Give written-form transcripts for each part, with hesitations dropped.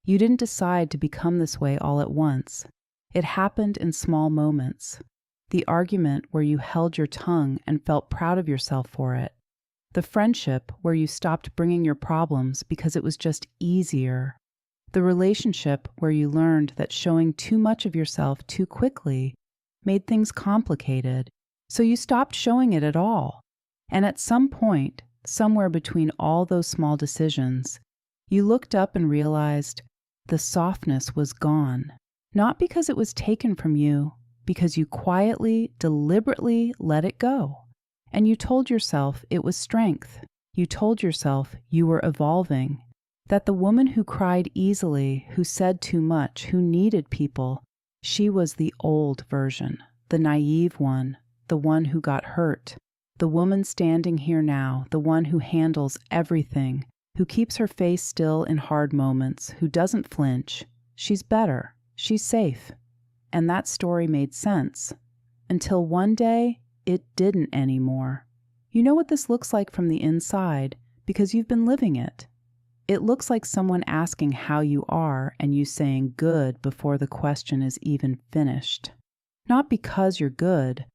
You didn't decide to become this way all at once. It happened in small moments. The argument where you held your tongue and felt proud of yourself for it. The friendship where you stopped bringing your problems because it was just easier. The relationship where you learned that showing too much of yourself too quickly made things complicated, so you stopped showing it at all. And at some point, somewhere between all those small decisions, you looked up and realized the softness was gone. Not because it was taken from you, because you quietly, deliberately let it go. And you told yourself it was strength. You told yourself you were evolving. That the woman who cried easily, who said too much, who needed people, she was the old version, the naive one, the one who got hurt. The woman standing here now, the one who handles everything, who keeps her face still in hard moments, who doesn't flinch. She's better. She's safe. And that story made sense. Until one day, it didn't anymore. You know what this looks like from the inside because you've been living it. It looks like someone asking how you are and you saying good before the question is even finished. Not because you're good,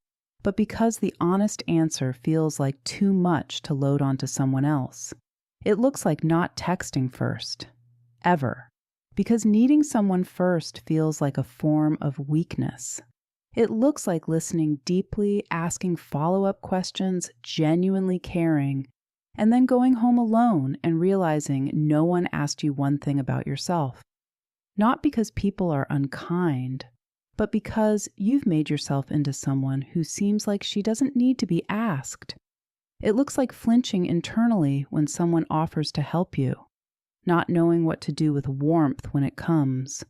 but because the honest answer feels like too much to load onto someone else. It looks like not texting first. Ever. Because needing someone first feels like a form of weakness. It looks like listening deeply, asking follow-up questions, genuinely caring, and then going home alone and realizing no one asked you one thing about yourself. Not because people are unkind, but because you've made yourself into someone who seems like she doesn't need to be asked. It looks like flinching internally when someone offers to help you, not knowing what to do with warmth when it comes.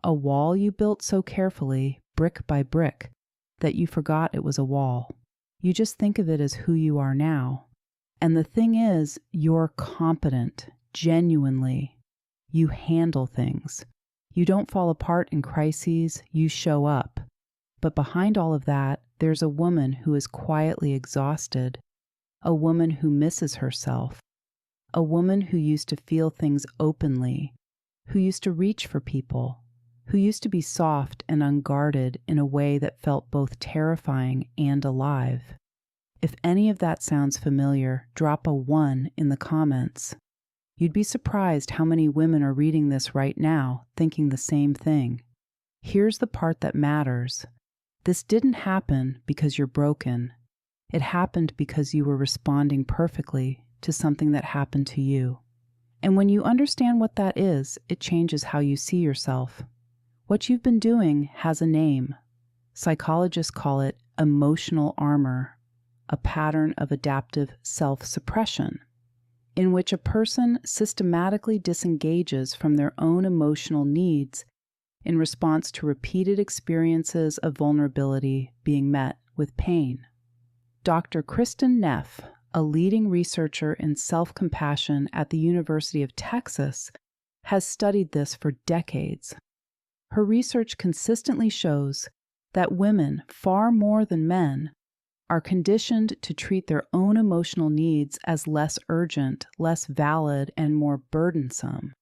A wall you built so carefully, brick by brick, that you forgot it was a wall. You just think of it as who you are now. And the thing is, you're competent, genuinely. You handle things. You don't fall apart in crises, you show up. But behind all of that, there's a woman who is quietly exhausted, a woman who misses herself, a woman who used to feel things openly, who used to reach for people, who used to be soft and unguarded in a way that felt both terrifying and alive. If any of that sounds familiar, drop a 1 in the comments. You'd be surprised how many women are reading this right now, thinking the same thing. Here's the part that matters. This didn't happen because you're broken. It happened because you were responding perfectly to something that happened to you. And when you understand what that is, it changes how you see yourself. What you've been doing has a name. Psychologists call it emotional armor, a pattern of adaptive self-suppression, in which a person systematically disengages from their own emotional needs in response to repeated experiences of vulnerability being met with pain. Dr. Kristin Neff, a leading researcher in self-compassion at the University of Texas, has studied this for decades. Her research consistently shows that women, far more than men, are conditioned to treat their own emotional needs as less urgent, less valid, and more burdensome.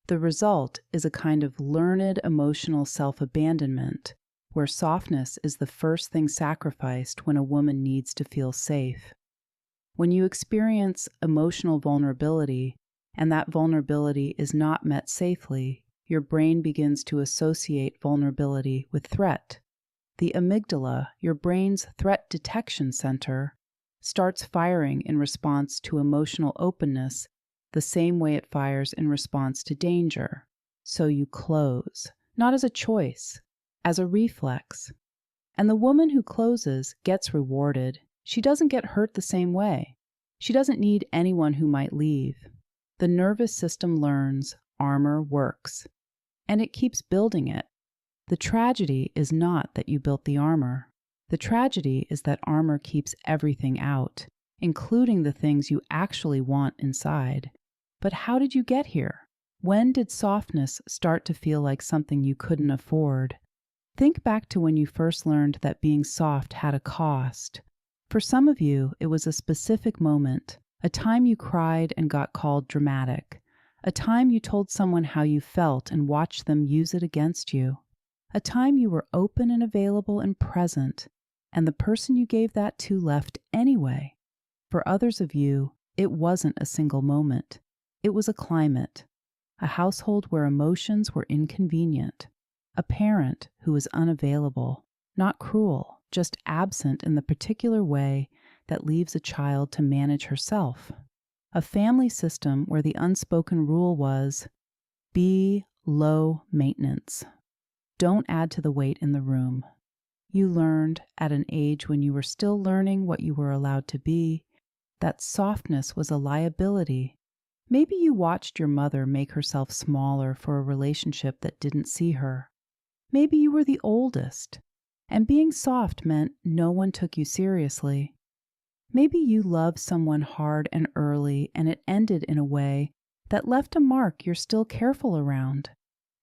The result is a kind of learned emotional self-abandonment, where softness is the first thing sacrificed when a woman needs to feel safe. When you experience emotional vulnerability, and that vulnerability is not met safely, your brain begins to associate vulnerability with threat. The amygdala, your brain's threat detection center, starts firing in response to emotional openness the same way it fires in response to danger. So you close, not as a choice, as a reflex. And the woman who closes gets rewarded. She doesn't get hurt the same way. She doesn't need anyone who might leave. The nervous system learns armor works, and it keeps building it. The tragedy is not that you built the armor. The tragedy is that armor keeps everything out, including the things you actually want inside. But how did you get here? When did softness start to feel like something you couldn't afford? Think back to when you first learned that being soft had a cost. For some of you, it was a specific moment, a time you cried and got called dramatic, A time you told someone how you felt and watched them use it against you. A time you were open and available and present, and the person you gave that to left anyway. For others of you, it wasn't a single moment. It was a climate, a household where emotions were inconvenient, a parent who was unavailable, not cruel, just absent in the particular way that leaves a child to manage herself, a family system where the unspoken rule was, be low maintenance. Don't add to the weight in the room. You learned at an age when you were still learning what you were allowed to be, that softness was a liability. Maybe you watched your mother make herself smaller for a relationship that didn't see her. Maybe you were the oldest, and being soft meant no one took you seriously. Maybe you loved someone hard and early, and it ended in a way that left a mark you're still careful around.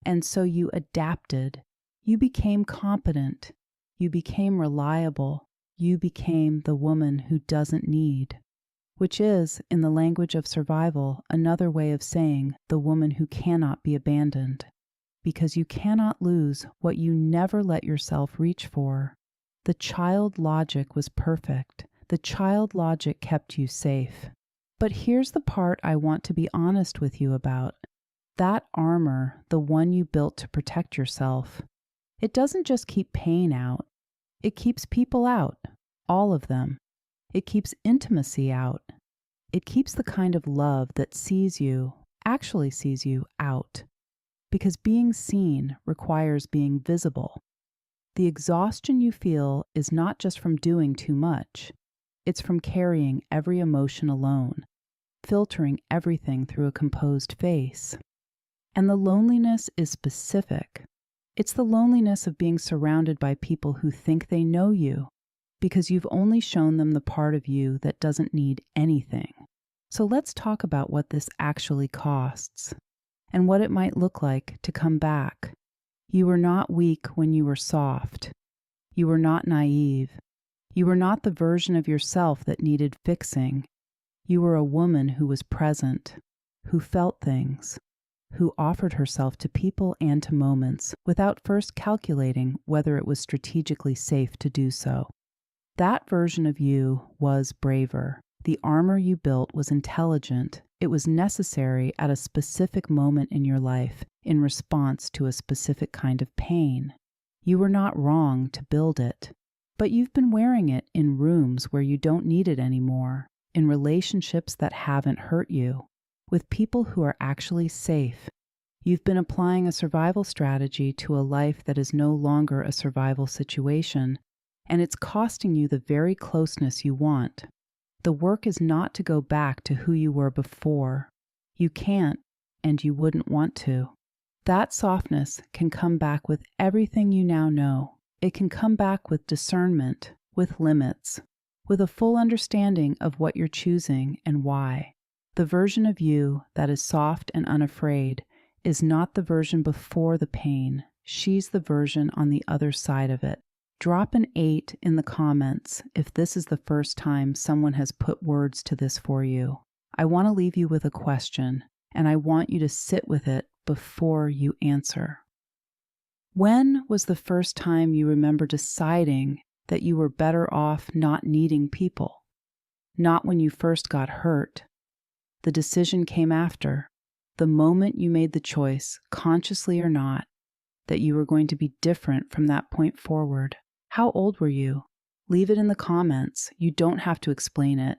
And so you adapted. You became competent. You became reliable. You became the woman who doesn't need. Which is, in the language of survival, another way of saying the woman who cannot be abandoned. Because you cannot lose what you never let yourself reach for. The child logic was perfect. The child logic kept you safe. But here's the part I want to be honest with you about. That armor, the one you built to protect yourself, it doesn't just keep pain out. It keeps people out, all of them. It keeps intimacy out. It keeps the kind of love that actually sees you out. Because being seen requires being visible. The exhaustion you feel is not just from doing too much. It's from carrying every emotion alone, filtering everything through a composed face. And the loneliness is specific. It's the loneliness of being surrounded by people who think they know you, because you've only shown them the part of you that doesn't need anything. So let's talk about what this actually costs, and what it might look like to come back. You were not weak when you were soft. You were not naive. You were not the version of yourself that needed fixing. You were a woman who was present, who felt things, who offered herself to people and to moments without first calculating whether it was strategically safe to do so. That version of you was braver. The armor you built was intelligent. It was necessary at a specific moment in your life in response to a specific kind of pain. You were not wrong to build it, but you've been wearing it in rooms where you don't need it anymore, in relationships that haven't hurt you, with people who are actually safe. You've been applying a survival strategy to a life that is no longer a survival situation, and it's costing you the very closeness you want. The work is not to go back to who you were before. You can't, and you wouldn't want to. That softness can come back with everything you now know. It can come back with discernment, with limits, with a full understanding of what you're choosing and why. The version of you that is soft and unafraid is not the version before the pain. She's the version on the other side of it. Drop an 8 in the comments if this is the first time someone has put words to this for you. I want to leave you with a question, and I want you to sit with it before you answer. When was the first time you remember deciding that you were better off not needing people? Not when you first got hurt. The decision came after, the moment you made the choice, consciously or not, that you were going to be different from that point forward. How old were you? Leave it in the comments. You don't have to explain it.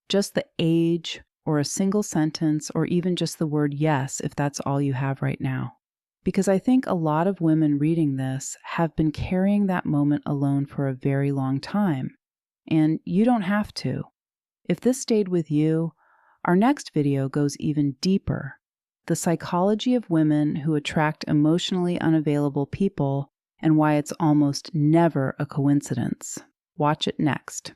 Just the age, or a single sentence, or even just the word yes if that's all you have right now. Because I think a lot of women reading this have been carrying that moment alone for a very long time. And you don't have to. If this stayed with you, our next video goes even deeper. The psychology of women who attract emotionally unavailable people and why it's almost never a coincidence. Watch it next.